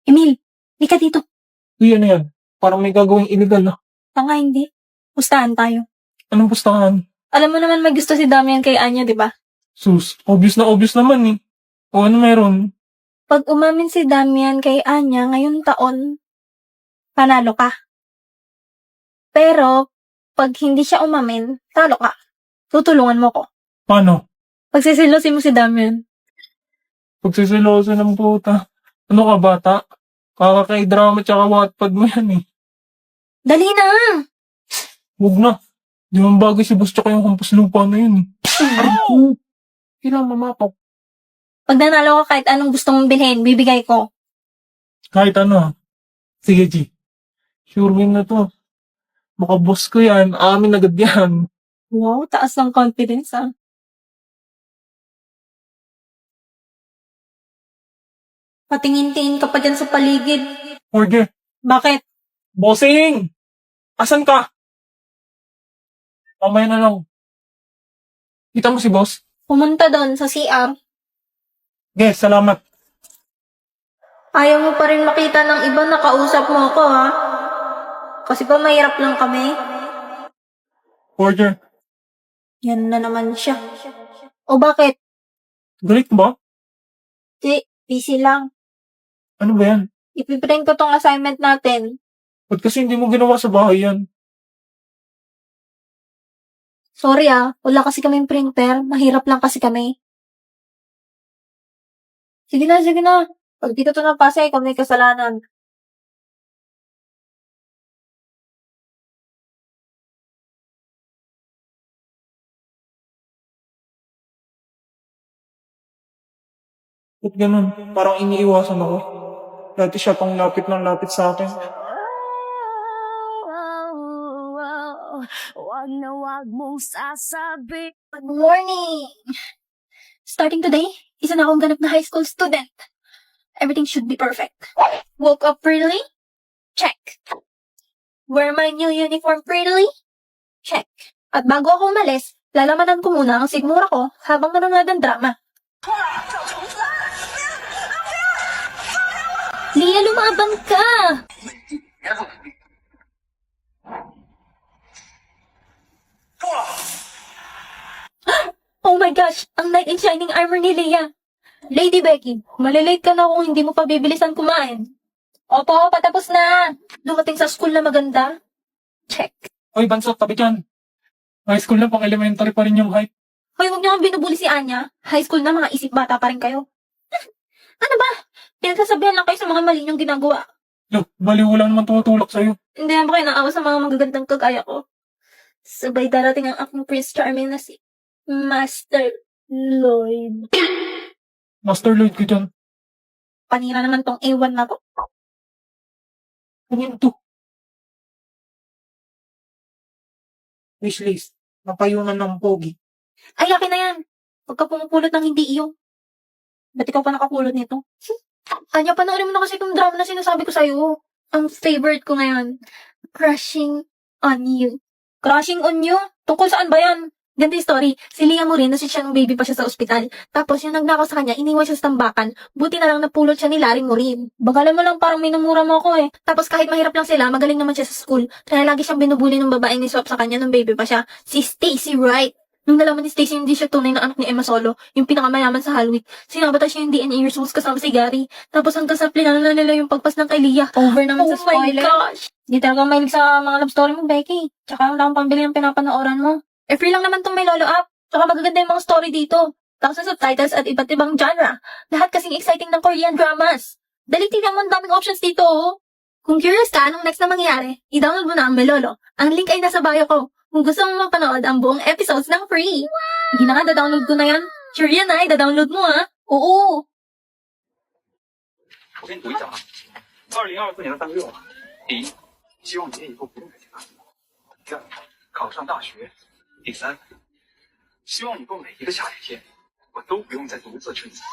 Emil, di ka dito. Uy, ano yan? Parang may gagawing illegal na. Tanga hindi. Pustahan tayo. Anong pustahan? Alam mo naman may gusto si Damian kay Anya, di ba? Sus, obvious naman eh. O ano meron? Pag umamin si Damian kay Anya ngayong taon, panalo ka. Pero, pag hindi siya umamin, talo ka. Tutulungan mo ko. Paano? Pagsisilosin mo si Damian. Pagsisiloso ng puta. Ano ka bata? Kakakay-drama tsaka Wattpad mo yan eh. Dali na! Huwag na. Di man bagay si boss tsaka yung hampas lupa na yun eh. Kailangan mamapak. Pag nanalo ka kahit anong gusto mong bilhin, bibigay ko. Kahit ano ah. Sige G. Sure win na to. Baka boss ko yan. Amin agad yan. Wow, taas ng confidence ah. Patingin-tingin ka pa dyan sa paligid. Order. Bakit? Bossing! Asan ka? Mamaya na lang. Kita mo si boss? Pumunta doon sa CR. Yes, salamat. Ayaw mo pa rin makita ng iba na kausap mo ako, ha? Kasi ba mahirap lang kami? Order. Yan na naman siya. O bakit? Galit ba? Di, busy lang. Ano ba yan? Ipiprint ko tong assignment natin. Ba't kasi hindi mo ginawa sa bahay yan? Sorry wala kasi kaming printer. Mahirap lang kasi kami. Sige na, sige na. Pag dito to napasa, ikaw may kasalanan. Ba't ganun? Parang iniiwasan ako. Dati siya pang lapit ng lapit sa akin. Wag na wag mong sasabi. Good morning! Starting today, isa na akong ganap na high school student. Everything should be perfect. Woke up prettily? Check. Wear my new uniform prettily? Check. At bago ako umalis, lalamanan ko muna ang sigmura ko habang nanonood ng drama. Lia, lumabang ka! Oh my gosh! Ang knight in shining armor ni Leia! Lady Becky, malilate ka na kung hindi mo pa bibilisan kumain. Opo, patapos na. Dumating sa school na maganda. Check. Hoy, Bansot, tabi dyan. High school na, pang elementary pa rin yung height. Hoy, huwag niyo kang binubuli si Anya. High school na, mga isip bata pa rin kayo. Ano ba? Pinagsasabihan lang kayo sa mga mali niyong ginagawa. Yo, baliw lang naman tumutulak sa'yo. Hindi naman kayo naawa sa mga magagandang kagaya ko. Sabay darating ang aking Prince Charming na si Master Lloyd. Master Lloyd ko dyan. Panira naman tong A1 na to. Ano yun to? Wishlist. Napayunan ng pogi. Ay, akin na yan. Huwag ka pumupulot ng hindi iyo. Ba't ikaw pa nakapulot nito? Anya, panoorin mo na kasi itong drama na sinasabi ko sa'yo. Ang favorite ko ngayon. Crushing on You. Crushing on You? Tungkol saan ba yan? Ganda yung story. Si Leah Morin, nasi siya nung baby pa siya sa ospital. Tapos yung nagnakaw sa kanya, iniwan siya sa tambakan. Buti na lang napulot siya ni Larry Morin. Bagalan mo lang parang minumura mo ako eh. Tapos kahit mahirap lang sila, magaling naman siya sa school. Kaya lagi siyang binubuli ng babaeng ni Swap sa kanya nung baby pa siya. Si Stacy Wright. Nung nalaman ni Stacy hindi siya tunay na anak ni Emma Solo, yung pinakamayaman sa Hallweek, sinabata siya yung DNA results kasama si Gary. Tapos hanggang sa plano na nila yung pagpas ng kay Leah. Over naman sa spoiler. Oh my gosh! Di talaga mahilig sa mga love story mo, Becky. Tsaka wala akong pambili ng pinapanooran mo. Free lang naman tong may lolo app. Tsaka magaganda yung mga story dito. Tapos ang subtitles at iba't ibang genre. Lahat kasing exciting ng Korean dramas. Dali tingnan mo, ang daming options dito, oh. Kung curious ka anong next na mangyari, i-download mo na ang Melolo. Ang link ay nasa bio ko. Kung gusto mo mapanood ang buong episodes ng free. Hindi na nga, da-download ko na yan. Sure yan da-download mo Oo. 我跟你读一下2024年的3个愿望：第一，希望你以后不用再见爸爸；第二，考上大学；第三，希望以后每一个夏天，我都不用再独自撑伞。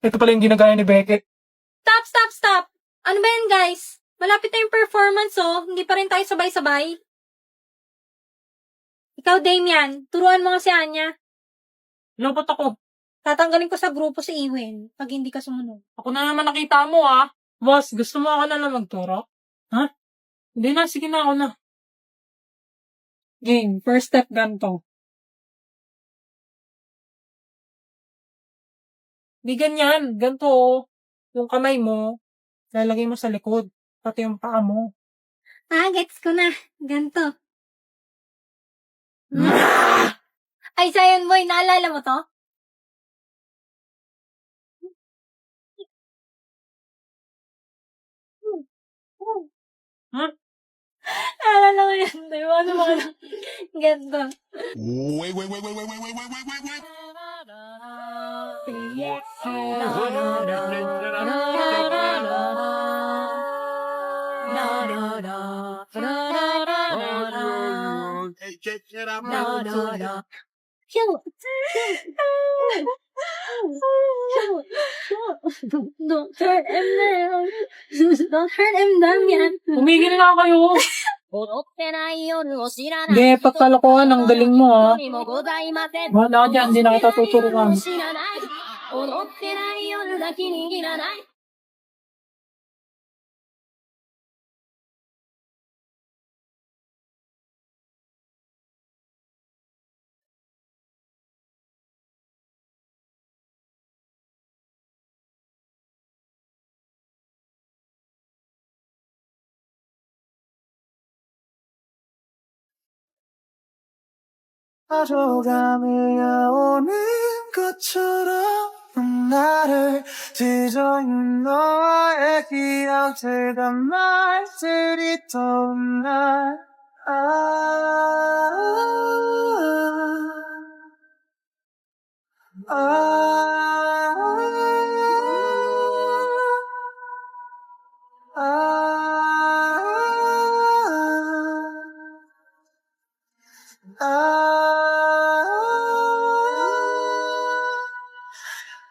Ito pala yung ginagaya ni Beckett. Stop! Ano ba yan, guys? Malapit na yung performance, Hindi pa rin tayo sabay-sabay. Ikaw, Damian, turuan mo nga si Anya. Ano ba't ako? Tatanggalin ko sa grupo si Iwin pag hindi ka sumunod. Ako na naman nakita mo Boss, gusto mo ako na lang magturo? Ha? Hindi na, sige na ako na. Game, first step ganito. Di ganyan, ganito oh. Yung kamay mo, lalagay mo sa likod, pati yung paa mo. Gets ko na. Ganto. Ay, Sayan Boy, naalala mo to? Ha? Naalala ko yan. Di ba? Ano ba? Ganto. Shoot! Don't hurt him now. Don't hurt him, Damian. Tumigil na kayo. 踊ってない夜を知らない Hindi, pagkalokohan, ang galing mo ha. にもございません Wala ka dyan, hindi na kita tuturuan. 知らない踊ってない夜が気に入らない 하루감이 오는 것처럼 나를 뒤져있는 너의 기억들과 말들이 떠올라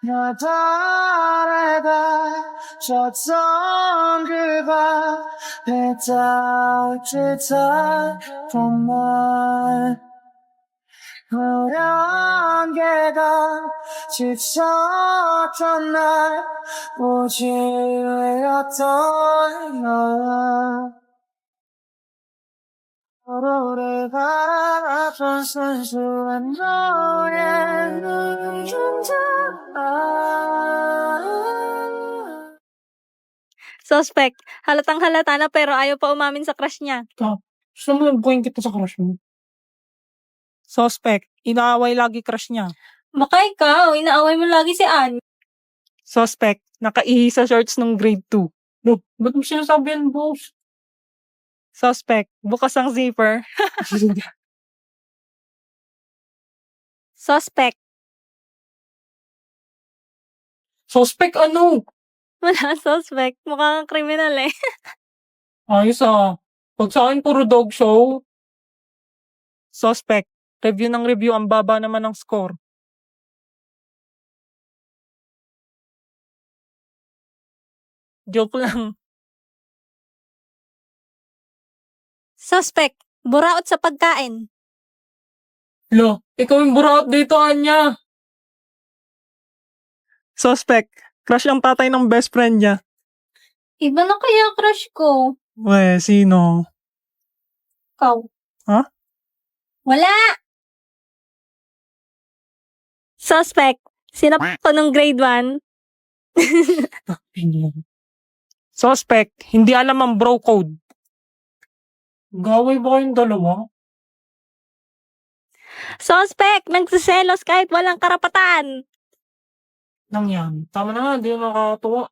너 따라가 졌던 그 밤에 따뜻한 봄날 노란 개가 지쳤던 날 오지 왜였던 너 서로를 바라봤던 순수한 너의 눈동자 Suspect. Halatang halata na pero ayaw pa umamin sa crush niya. Gusto mo yung buhayin kita sa crush mo? Suspect, inaaway lagi crush niya. Baka ikaw, inaaway mo lagi si Ann. Suspect, nakaihi sa shorts ng grade 2. No, ba't mo sinasabi yan, boss? Suspect, bukas ang zipper. Suspect. Suspect ano? Wala, suspect. Mukhang kriminal eh. Ayos ah. Pag sa akin puro dog show. Suspect, review ng review, ang baba naman ng score. Joke lang. Suspect. Buraot sa pagkain. Lo, ikaw yung buraot dito, Anya. Suspect, crush ang tatay ng best friend niya. Iba na kaya crush ko. We, sino? Ikaw. Ha? Wala! Suspect. Sinap ko nung grade 1. Suspect, hindi alam ang bro code. Gaway ba kayong dalawa? Suspect. Nagsiselos kahit walang karapatan. Nang yan. Tama na nga, hindi na nakakatuwa.